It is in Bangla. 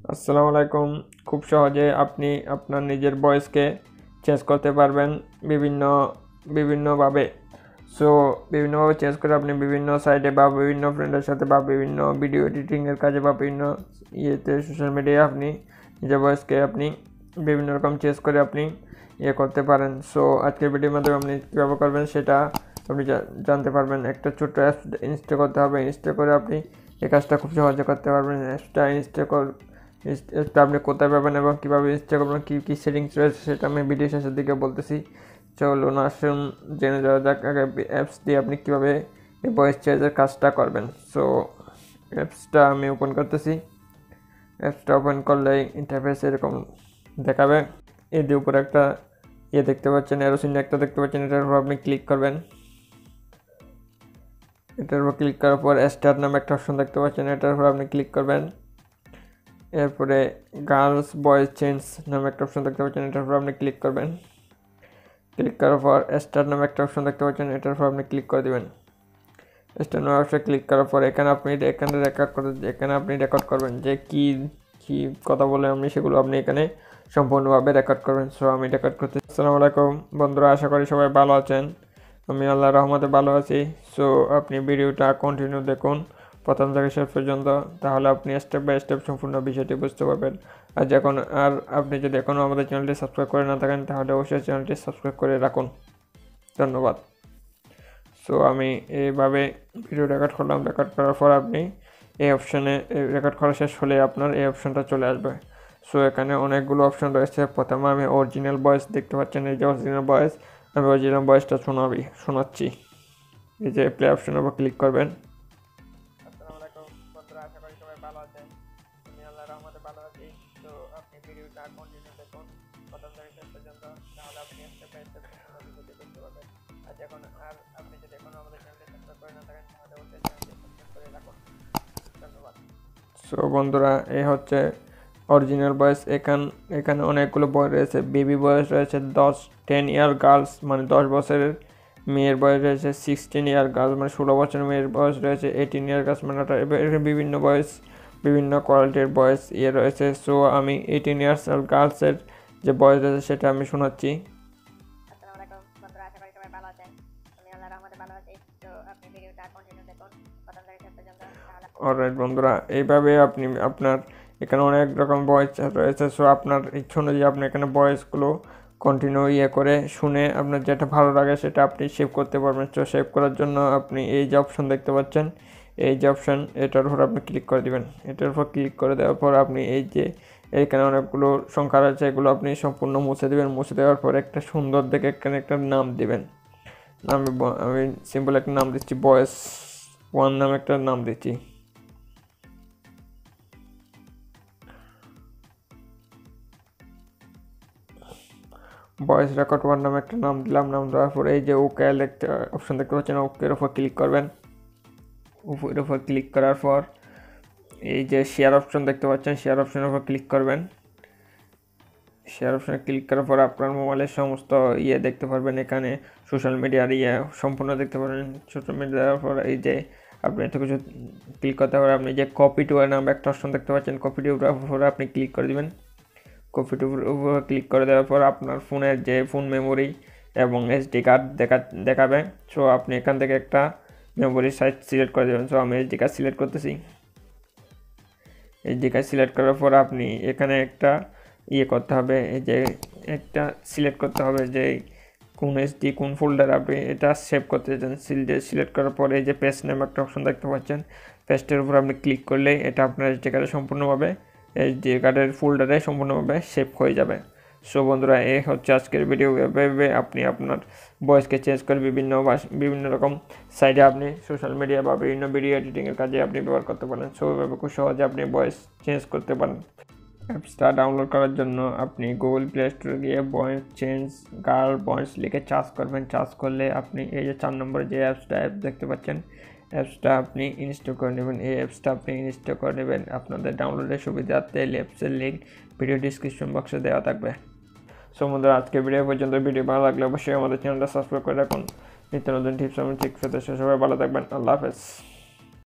আসসালামু আলাইকুম। খুব সহজে আপনি আপনার নিজের ভয়েসকে চেঞ্জ করতে পারবেন বিভিন্ন বিভিন্নভাবে। সো বিভিন্নভাবে চেঞ্জ করে আপনি বিভিন্ন সাইটে বা বিভিন্ন ফ্রেন্ডের সাথে বা বিভিন্ন ভিডিও এডিটিংয়ের কাজে বা বিভিন্ন সোশ্যাল মিডিয়ায় আপনি নিজের ভয়েসকে আপনি বিভিন্ন রকম চেঞ্জ করে আপনি করতে পারেন। সো আজকের ভিডিওর মাধ্যমে আপনি কীভাবে করবেন সেটা আপনি জানতে পারবেন। একটা ছোট্ট অ্যাপ ইনস্টল করতে হবে। ইনস্টল করে আপনি এই কাজটা খুব সহজে করতে পারবেন। অ্যাপসটা ইনস্টল আপনি কোথায় পাবেন এবং কীভাবে ইনস্টল করবেন, কী সেটিংস রয়েছে সেটা আমি ভিডিও শেষের দিকে বলতেছি। চলুন আসুন জেনে যাওয়া যাক আগে অ্যাপস দিয়ে আপনি কীভাবে এই ভয়েস চেঞ্জের কাজটা করবেন। সো অ্যাপসটা আমি ওপেন করতেছি। অ্যাপসটা ওপেন করলেই ইন্টারফেস এরকম দেখাবে। এর উপরে একটা দেখতে পাচ্ছেন, এরোসিন একটা দেখতে পাচ্ছেন, এটার উপর আপনি ক্লিক করবেন। এটার উপর ক্লিক করার পর স্টার্ট নামে একটা অপশন দেখতে পাচ্ছেন, এটার উপর আপনি ক্লিক করবেন। এরপরে গার্লস বয়েজ চেঞ্জ নামে একটা অপশন দেখতে পাচ্ছেন, এটার উপর আপনি ক্লিক করবেন। ক্লিক করার পর স্টার্ট নামে একটা অপশন দেখতে পাচ্ছেন, এটার উপর আপনি ক্লিক করে দেবেন। স্টার্ট নামে অপশন ক্লিক করার পর এখানে আপনি রেকর্ড করবেন যে কী কথা বলে আপনি সেগুলো আপনি এখানে সম্পূর্ণভাবে রেকর্ড করবেন। সো আমি রেকর্ড করতে। আসসালামু আলাইকুম বন্ধুরা, আশা করি সবাই ভালো আছেন। আমি আল্লাহর রহমতে ভালো আছি। সো আপনি ভিডিওটা কন্টিনিউ দেখুন প্রথম থেকে শেষ পর্যন্ত, তাহলে আপনি স্টেপ বাই স্টেপ সম্পূর্ণ বিষয়টি বুঝতে পারবেন। আর আপনি যদি এখনও আমাদের চ্যানেলটি সাবস্ক্রাইব করে না থাকেন তাহলে অবশ্যই চ্যানেলটি সাবস্ক্রাইব করে রাখুন। ধন্যবাদ। সো আমি এইভাবে ভিডিও রেকর্ড করলাম। রেকর্ড করার পর আপনি এই অপশানে রেকর্ড করা শেষ হলে আপনার এই অপশানটা চলে আসবে। সো এখানে অনেকগুলো অপশান রয়েছে। প্রথমে আমি অরিজিনাল ভয়েস দেখতে পাচ্ছেন, এই যে অরিজিনাল ভয়েস, আমি অরিজিনাল ভয়েসটা শোনাচ্ছি। এই যে প্লে অপশনের উপর ক্লিক করবেন। আসসালামু আলাইকুম বন্ধুরা, আশা করি সবাই ভালো আছেন। আমি আল্লাহর রহমতে ভালো আছি। তো আপনি ভিডিওটা কন্টিনিউ দেখুন প্রথম থেকে শেষ পর্যন্ত, তাহলে আপনি স্টেপ বাই স্টেপ ভিডিওটি দেখতে পাবেন। আর আপনি যদি এখনো আমাদের চ্যানেলটি সাবস্ক্রাইব করে না থাকেন তাহলে অবশ্যই চ্যানেলটি সাবস্ক্রাইব করে রাখুন। ধন্যবাদ। সো বন্ধুরা, এই হচ্ছে অরিজিনাল বয়স। এখানে অনেকগুলো বয়স রয়েছে। বেবি বয়স রয়েছে 10 ইয়ার গার্লস মানে 10 বছরের মেয়ের বয়স রয়েছে। 16 ইয়ার গার্লস মানে 16 বছরের মেয়ের বয়স রয়েছে। 18 ইয়ার গার্লস মানে বিভিন্ন বয়স, বিভিন্ন কোয়ালিটির বয়স রয়েছে। সো আমি 18 ইয়ার্স গার্লসের যে বয়স রয়েছে সেটা আমি শোনাচ্ছি। অলরাইট বন্ধুরা, এইভাবে আপনি আপনার এখানে অনেক রকম ভয়েস রয়েছে। সো আপনার ইচ্ছা অনুযায়ী আপনি এখানে ভয়েসগুলো কন্টিনিউ করে শুনে আপনার যেটা ভালো লাগে সেটা আপনি সেভ করতে পারবেন। তো সেভ করার জন্য আপনি এই যে অপশন দেখতে পাচ্ছেন, এই যে অপশন, এটার উপর আপনি ক্লিক করে দেবেন। এটার উপর ক্লিক করে দেওয়ার পর আপনি এই যে এখানে অনেকগুলো সংখ্যা রয়েছে, এগুলো আপনি সম্পূর্ণ মুছে দেবেন। মুছে দেওয়ার পর একটা সুন্দর দেখে এখানে একটা নাম দেবেন। আমি সিম্পল একটা নাম দিচ্ছি, ভয়েস 1 নামে একটা নাম দিচ্ছি। ভয়েস রেকর্ড 1 নামে একটা নাম দিলাম। নাম দেওয়ার পরে এই যে ওকে একটা অপশন দেখতে পাচ্ছেন, ওকের উপর ক্লিক করবেন। ওকের উপর ক্লিক করার পর এই যে শেয়ার অপশন দেখতে পাচ্ছেন, শেয়ার অপশনের উপর ক্লিক করবেন। শেয়ার অপশনে ক্লিক করার পর আপনার মোবাইলের সমস্ত দেখতে পারবেন। এখানে সোশ্যাল মিডিয়ার সম্পূর্ণ দেখতে পারবেন। সোশ্যাল মিডিয়ার পর এই যে আপনি এত কিছু ক্লিক করতে পারেন। আপনি যে কপি টু নামে একটা অপশন দেখতে পাচ্ছেন, কপি টু উপরে আপনি ক্লিক করে দেবেন। কপি টু উপর ক্লিক করে দেওয়ার পর আপনার ফোনের যে ফোন মেমোরি এবং এসডি কার্ড দেখাবে। সো আপনি এখান থেকে একটা মেমোরি সাইজ সিলেক্ট করে দেবেন। সো আমি এসডি কার্ড সিলেক্ট করতেছি। এসডি কার্ড সিলেক্ট করার পর আপনি এখানে একটা করতে হবে, এই যে একটা সিলেক্ট করতে হবে যে কোন এসডি কোন ফোল্ডার আপনি এটা সেভ করতে চান। সিলেক্ট করার পরে এই যে পেস্ট নামে একটা অপশন দেখতে পাচ্ছেন, পেস্টের উপর আপনি ক্লিক করলে এটা আপনার এসডি কার্ডে সম্পূর্ণভাবে এসডি কার্ডের ফোল্ডারে সম্পূর্ণভাবে সেভ হয়ে যাবে। সো বন্ধুরা, এই হচ্ছে আজকের ভিডিও। এভাবে আপনি আপনার ভয়েসকে চেঞ্জ করে বিভিন্ন রকম সাইডে আপনি সোশ্যাল মিডিয়া বা বিভিন্ন ভিডিও এডিটিংয়ের কাজে আপনি ব্যবহার করতে পারেন। সো এভাবে খুব সহজে আপনি ভয়েস চেঞ্জ করতে পারেন। অ্যাপসটা ডাউনলোড করার জন্য আপনি গুগল প্লে স্টোরে গিয়ে ভয়েস চেঞ্জ ভয়েস লিখে চার্জ করবেন। চার্জ করলে আপনি এই যে 4 নম্বরে যে অ্যাপ দেখতে পাচ্ছেন, অ্যাপসটা আপনি ইনস্টল করে নেবেন। এই অ্যাপসটা আপনি ইনস্টল করে নেবেন। আপনাদের ডাউনলোডের সুবিধার্থে অ্যাপসের লিঙ্ক ভিডিও ডিসক্রিপশন বক্সে দেওয়া থাকবে। সো বন্ধুরা, আজকে ভিডিও পর্যন্ত। ভিডিও ভালো লাগলে অবশ্যই আমাদের চ্যানেলটা সাবস্ক্রাইব করে রাখুন। নিত্য নতুন টিপস এবং ট্রিক্স পেতে সবাই ভালো থাকবেন। আল্লাহ হাফেজ।